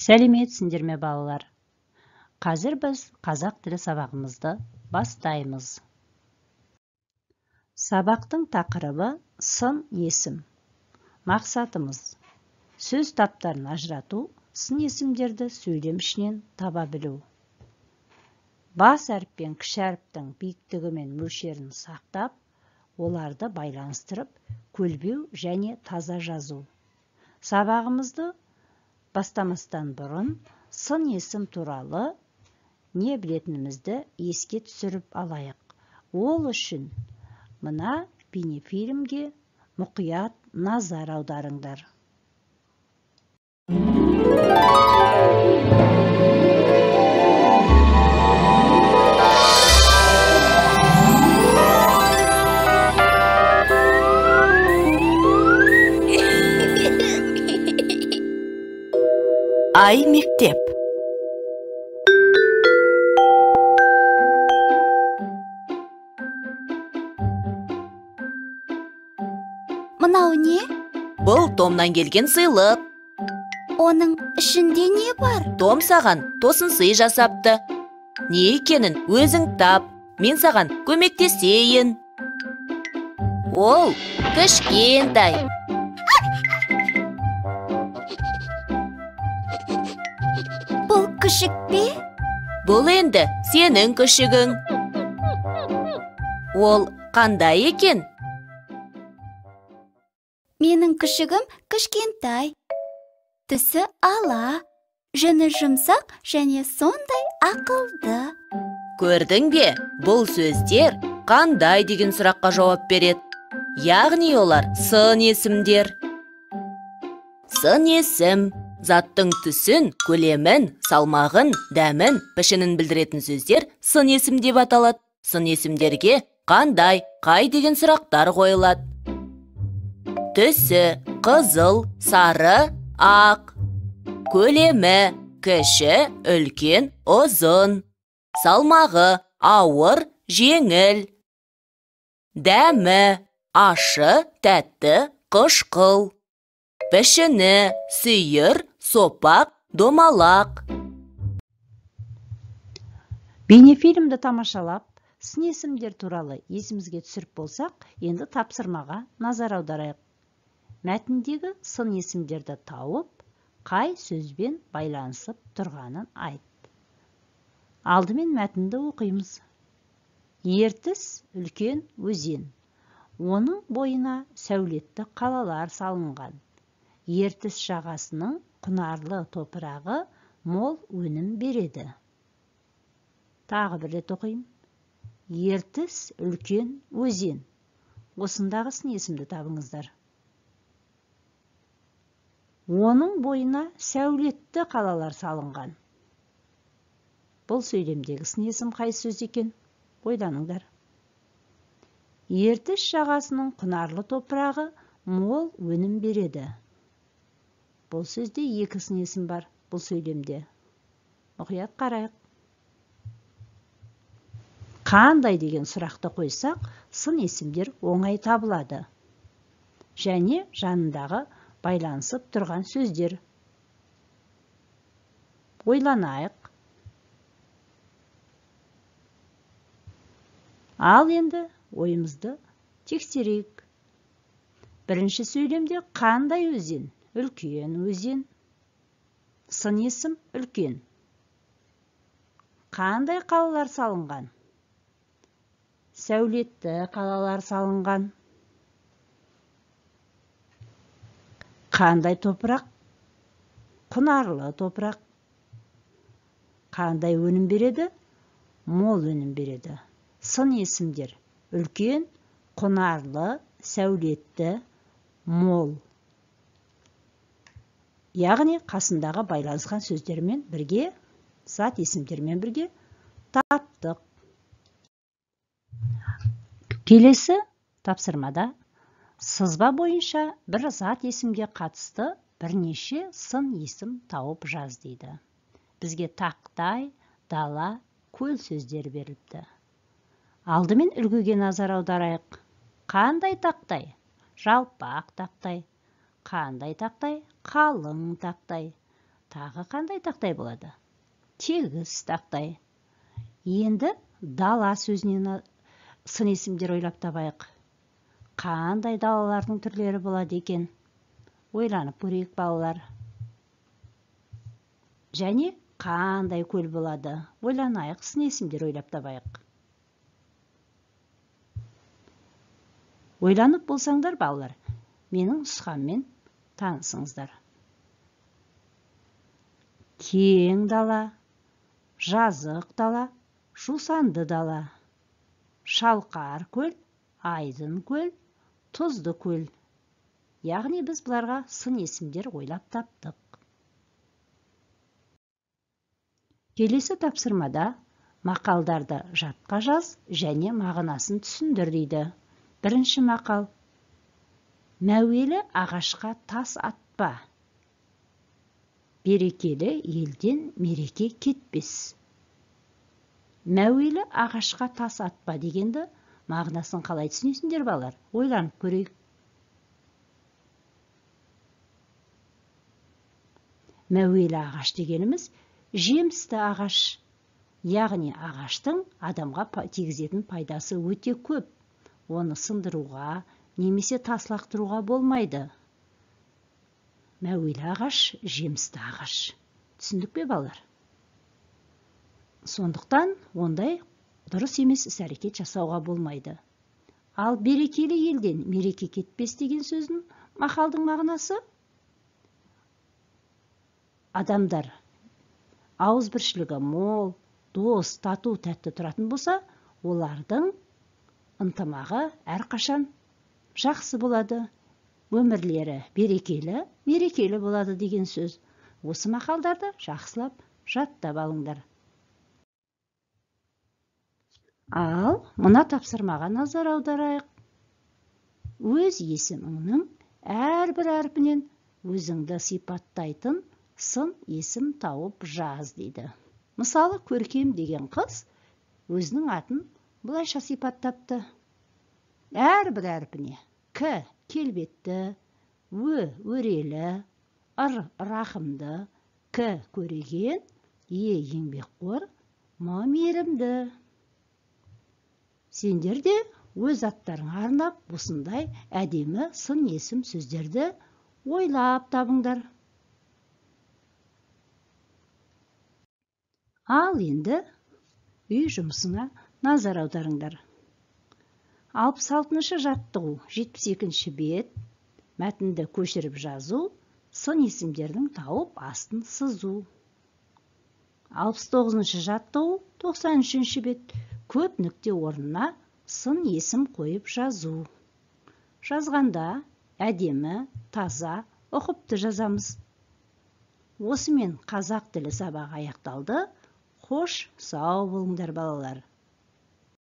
Сәлеметсіңдер ме балалар? Қазір біз қазақ тілі сабағымызды бастаймыз. Сабақтың тақырыбы сын есім. Мақсатымыз сөз таптарын ажырату, сын есімдерді сөйлем ішінен таба білу. Бас әріп пен кіші әріптің биіктігі мен мөлшерін сақтап, оларды байланыстырып, көлбеу және таза жазу. Сабағымызды бастамастан бұрын сын есім туралы не білетінімізді еске түсіріп алайық. Ол үшін мына бейнефильмге мұқият назар аударыңдар. Ай мектеп. Мынау не? Бұл Томнан келген сыйлық. Оның ішінде не бар? Том саған тосын сый жасапты. Не екенін өзің тап, мен саған көмектесейін. Ол кішкентай. Бұл күшік пе? Бұл енді сенің күшігің. Ол қандай екен? Менің күшігім кішкентай. Түсі ала, жүні жұмсақ және сондай ақылды. Көрдің бе? Бұл сөздер қандай деген сұраққа жауап береді. Яғни олар сын есімдер. Сын есім заттың түсін, көлемін, салмағын, дәмін, пішінін білдіретін сөздер сын есім деп аталады. Сын есімдерге қандай, қай деген сұрақтар қойылады. Түсі қызыл, сары, ақ. Көлемі кіші, үлкен, ұзын. Салмағы ауыр, жеңіл. Дәмі ашы, тәтті, қышқыл. Пішіні сүйір, сопақ, домалақ. Бейнефильмді тамашалап, сын есімдер туралы есімізге түсіріп болсақ, енді тапсырмаға назар аударайық. Мәтіндегі сын есімдерді тауып, қай сөзбен байланысып тұрғанын айт. Алдымен мәтінді оқимыз. Ертіс үлкен өзен. Оның бойына сәулетті қалалар салынған. Ертіс жағасының құнарлы топырағы мол өнім береді. Тағы бір рет оқимын. Ертіс үлкен өзен. Осындағы сын есімді табыңыздар. Оның бойына сәулетті қалалар салынған. Бұл сөйлемдегі сын есім қай сөз екен? Ойланыңдар. Ертіс жағасының құнарлы топырағы мол өнім береді. Бұл сөзде екі сын есім бар бұл сөйлемде. Мұқият қарайық. Қандай деген сұрақты қойсақ, сын есімдер оңай табылады. Және жанындағы байланысып тұрған сөздер. Ойланайық. Ал енді ойымызды тексерейік. Бірінші сөйлемде қандай өзен? Үлкен өзен. Сын есім үлкен. Қандай қалалар салынған? Сәулетті қалалар салынған. Қандай топырақ? Құнарлы топырақ. Қандай өнім береді? Мол өнім береді. Сын есімдер үлкен, құнарлы, сәулетті, мол. Яғни қасындағы байланысқан сөздермен бірге, зат есімдермен бірге таптық. Келесі тапсырмада сызба бойынша бір зат есімге қатысты бірнеше сын есім тауып жаз дейді. Бізге тақтай, дала, көл сөздер берілді. Алдымен үлгіге назар аударайық. Қандай тақтай? Жалпақ тақтай. Қандай тақтай? Қалың тақтай. Тағы қандай тақтай болады? Тегіс тақтай. Енді дала сөзінен сын есімдер ойлап табайық. Қандай далалардың түрлері болады екен? Ойланып көрейік, балалар. Және қандай көл болады? Ойланайық, сын есімдер ойлап табайық. Ойланып болсаңдар, балалар, менің нұсқаммен танысыңыздар. Кең дала, жазық дала, жусанды дала, шалқар көл, айдын көл, тұзды көл. Яғни біз бұларға сын есімдер ойлап таптық. Келесі тапсырмада мақалдарды жадқа жаз және мағынасын түсіндір дейді. Бірінші мақал. Мәуелі ағашқа тас атпа. Берекелі елден мереке кетпес. Мәуелі ағашқа тас атпа дегенді мағынасын қалай түсінесіңдер, балалар? Ойланып көрейік. Мәуелі ағаш дегеніміз жемісті ағаш. Яғни ағаштың адамға тигізетін пайдасы өте көп. Оны сындыруға, немесе тас лақтыруға болмайды. Мәуелі ағаш жемісті ағаш. Түсіндік пе, балалар? Сондықтан ондай дұрыс емес іс-әрекет жасауға болмайды. Ал берекелі елден мереке кетпес деген сөздің мақалдың мағынасы: адамдар ауызбіршілігі мол, дос, тату, тәтті тұратын болса, олардың ынтымағы әрқашан жақсы болады. Өмірлері берекелі, мерекелі болады деген сөз. Осы мақалдарды жақсылап жаттап алыңдар. Ал мына тапсырмаға назар аударайық. Өз есіміңнің әрбір әрпінен өзіңді сипаттайтын сын есім тауып жаз дейді. Мысалы, Көркем деген қыз өзінің атын бұлайша сипаттапты. Әрбір әрпіне: К келбетті, Ö өрелі, Р рахымды, К көреген, Е еңбекқор, М мейірімді. Сендер де өз аттарыңа арнап осындай әдемі сын есім сөздерді ойлап табыңдар. Ал енді үй жұмысына назар аударыңдар. 66-шы жаттығу 72-ші бет. Мәтінді көшіріп жазу, сын есімдердің тауып астын сызу. 69-шы жаттығу 93-ші бет. Көп нүкте орнына сын есім қойып жазу. Жазғанда әдемі, таза, ұқыпты жазамыз. Осымен қазақ тілі сабағы аяқталды. Қош, сау болыңдар, балалар.